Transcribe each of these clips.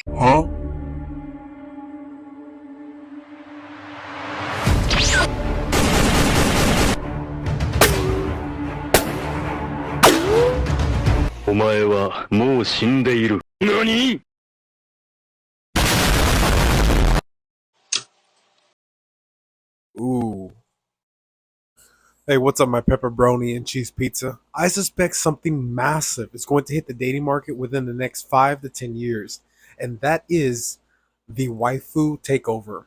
Huh? お前はもう死んでいる。何？ Ooh. Hey, what's up, my pepperoni and cheese pizza? I suspect something massive is going to hit the dating market within the next 5 to 10 years, and that is the waifu takeover.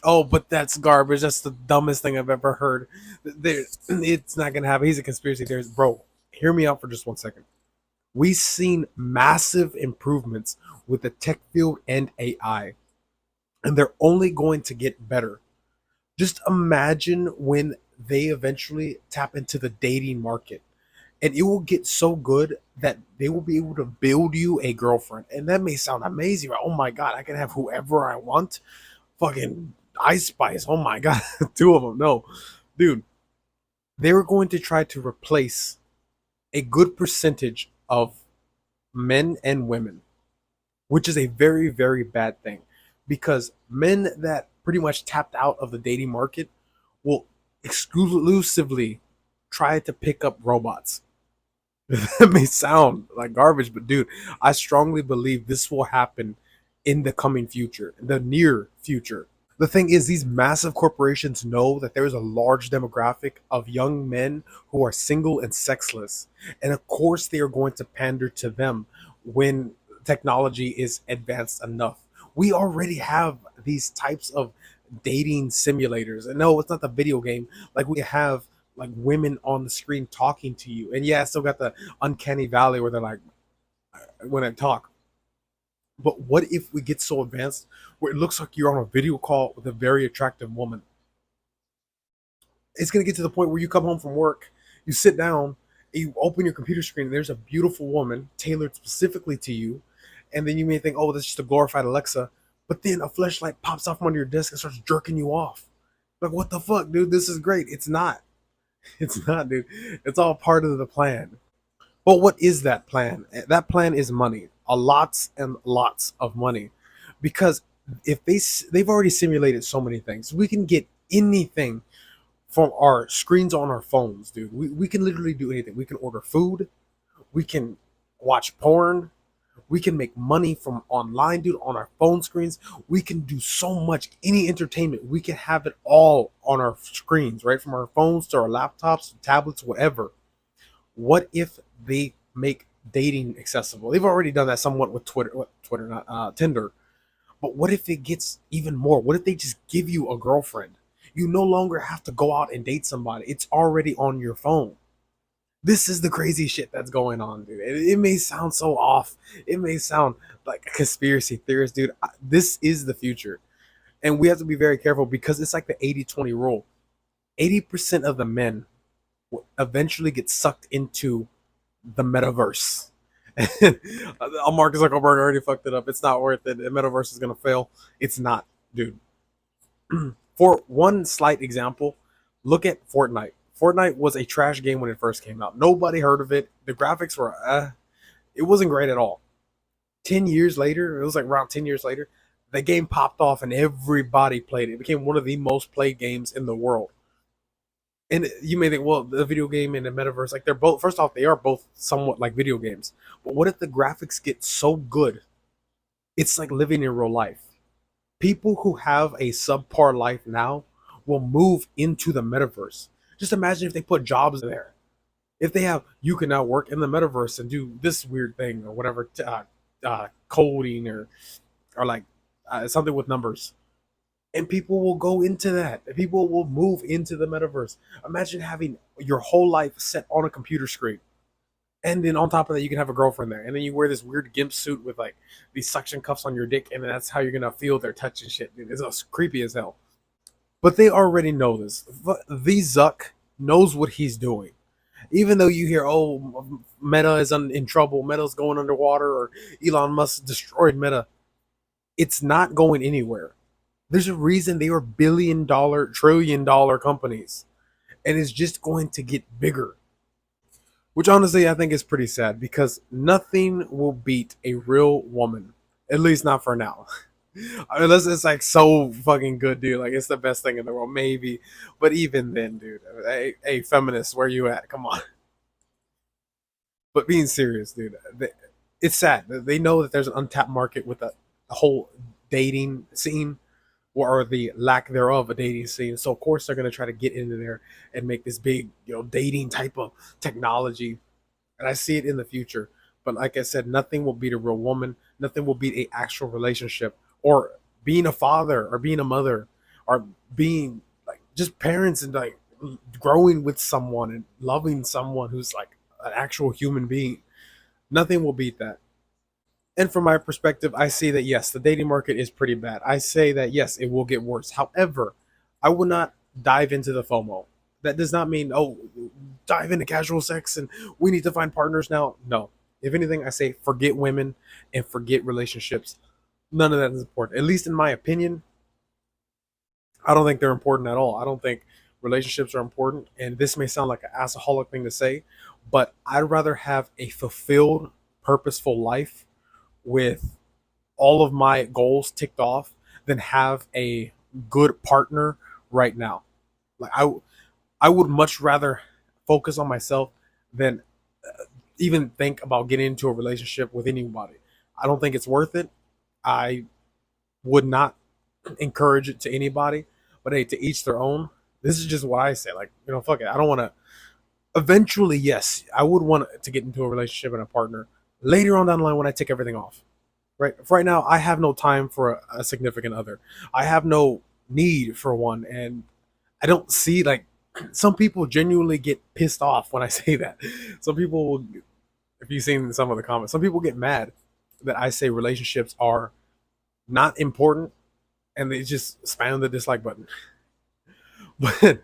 Oh, but that's garbage. That's the dumbest thing I've ever heard. It's not gonna happen. He's a conspiracy theorist, bro. Hear me out for just 1 second. We've seen massive improvements with the tech field and AI, and they're only going to get better. Just imagine when they eventually tap into the dating market, and it will get so good that they will be able to build you a girlfriend. And that may sound amazing, right? Oh my god, I can have whoever I want. Fucking Ice Spice. Oh my god, two of them. No, dude, they were going to try to replace a good percentage of men and women, which is a very, very bad thing, because men that pretty much tapped out of the dating market will exclusively try to pick up robots. That may sound like garbage, but dude, I strongly believe this will happen in the coming future, in the near future. The thing is, these massive corporations know that there is a large demographic of young men who are single and sexless. And of course, they are going to pander to them when technology is advanced enough. We already have these types of dating simulators. And no, it's not the video game. Like, we have like women on the screen talking to you. And yeah, I still got the uncanny valley where they're like, when I talk. But what if we get so advanced where it looks like you're on a video call with a very attractive woman? It's gonna get to the point where you come home from work, you sit down, you open your computer screen, and there's a beautiful woman tailored specifically to you, and then you may think, "Oh, that's just a glorified Alexa," but then a flashlight pops off under your desk and starts jerking you off. Like, what the fuck, dude? This is great. It's not. It's not, dude. It's all part of the plan. But what is that plan? That plan is money, a lots and lots of money, because if they've already simulated so many things, we can get anything from our screens on our phones, dude. We can literally do anything. We can order food, we can watch porn, we can make money from online, dude, on our phone screens. We can do so much, any entertainment. We can have it all on our screens, right? From our phones to our laptops, tablets, whatever. What if they make dating accessible? They've already done that somewhat with Twitter, not Tinder. But what if it gets even more? What if they just give you a girlfriend? You no longer have to go out and date somebody. It's already on your phone. This is the crazy shit that's going on, dude. It may sound so off. It may sound like a conspiracy theorist, dude. This is the future. And we have to be very careful because it's like the 80-20 rule. 80% of the men will eventually get sucked into the metaverse. Marcus Zuckerberg already fucked it up. It's not worth it. The metaverse is gonna fail. It's not, dude. For one slight example, look at Fortnite. Fortnite was a trash game when it first came out. Nobody heard of it. The graphics were, it wasn't great at all. 10 years later, it was like around 10 years later, the game popped off and everybody played it. It became one of the most played games in the world. And you may think, well, the video game and the metaverse, like, they're both, first off, they are both somewhat like video games. But what if the graphics get so good? It's like living in real life. People who have a subpar life now will move into the metaverse. Just imagine if they put jobs there. If they have, you can now work in the metaverse and do this weird thing or whatever, coding or like something with numbers, and people will go into that. People will move into the metaverse. Imagine having your whole life set on a computer screen, and then on top of that, you can have a girlfriend there, and then you wear this weird gimp suit with like these suction cuffs on your dick, and that's how you're gonna feel their touch and shit. Dude, it's creepy as hell. But they already know this. The Zuck knows what he's doing. Even though you hear, oh, Meta is in trouble, Meta's going underwater, or Elon Musk destroyed Meta, it's not going anywhere. There's a reason they are billion-dollar, trillion-dollar companies, and it's just going to get bigger. Which honestly I think is pretty sad because nothing will beat a real woman At least not for now. Unless it's like so fucking good, dude. Like it's the best thing in the world, maybe. But even then, dude. Hey, feminists, where you at? Come on. But being serious, dude, it's sad. They know that there's an untapped market with a whole dating scene, or the lack thereof a dating scene. So of course they're gonna try to get into there and make this big, dating type of technology. And I see it in the future. But like I said, nothing will beat a real woman. Nothing will beat a actual relationship, or being a father, or being a mother, or being like just parents, and like growing with someone and loving someone who's like an actual human being. Nothing will beat that. And from my perspective, I see that yes, the dating market is pretty bad. I say that yes, it will get worse. However, I will not dive into the FOMO. That does not mean, oh, dive into casual sex and we need to find partners now. No. If anything, I say forget women and forget relationships. None of that is important. At least in my opinion, I don't think they're important at all. I don't think relationships are important. And this may sound like an assaholic thing to say, but I'd rather have a fulfilled, purposeful life with all of my goals ticked off than have a good partner right now. Like I would much rather focus on myself than even think about getting into a relationship with anybody. I don't think it's worth it. I would not encourage it to anybody. But hey, to each their own. This is just what I say. Like, fuck it. I don't want to. Eventually, yes, I would want to get into a relationship and a partner later on down the line when I take everything off. Right. For right now, I have no time for a significant other. I have no need for one, and I don't see like some people genuinely get pissed off when I say that. Some people will, if you've seen some of the comments, some people get mad that I say relationships are not important, and they just spam the dislike button. But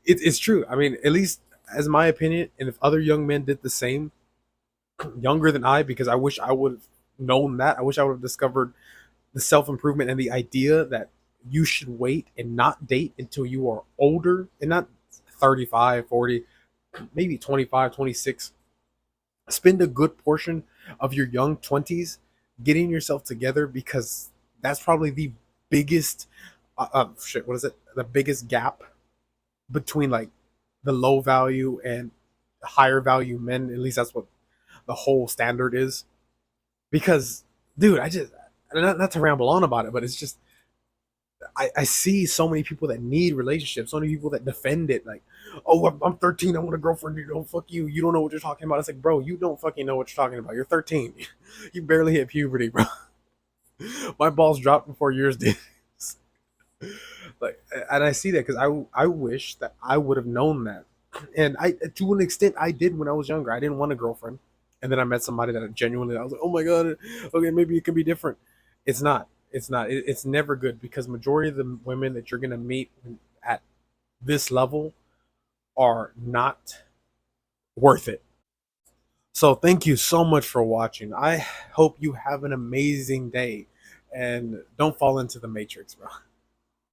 it's true. I mean, at least as my opinion, and if other young men did the same, younger than I, because I wish I would have known that. I wish I would have discovered the self improvement and the idea that you should wait and not date until you are older, and not 35, 40, maybe 25, 26. Spend a good portion of your young 20s getting yourself together, because that's probably the biggest shit, what is it? The biggest gap between like the low value and higher value men. At least that's what the whole standard is. Because, dude, I just, not to ramble on about it, but it's just, I see so many people that need relationships, so many people that defend it. Like, oh, I'm 13, I want a girlfriend. You don't, fuck you. You don't know what you're talking about. It's like, bro, you don't fucking know what you're talking about. You're 13. You barely hit puberty, bro. My balls dropped before yours did. Like, and I see that because I wish that I would have known that. And I, to an extent, I did when I was younger. I didn't want a girlfriend, and then I met somebody that I was like, oh my god, okay, maybe it can be different. It's not. It's not. It's never good, because majority of the women that you're gonna meet at this level are not worth it. So thank you so much for watching. I hope you have an amazing day, and don't fall into the matrix, bro.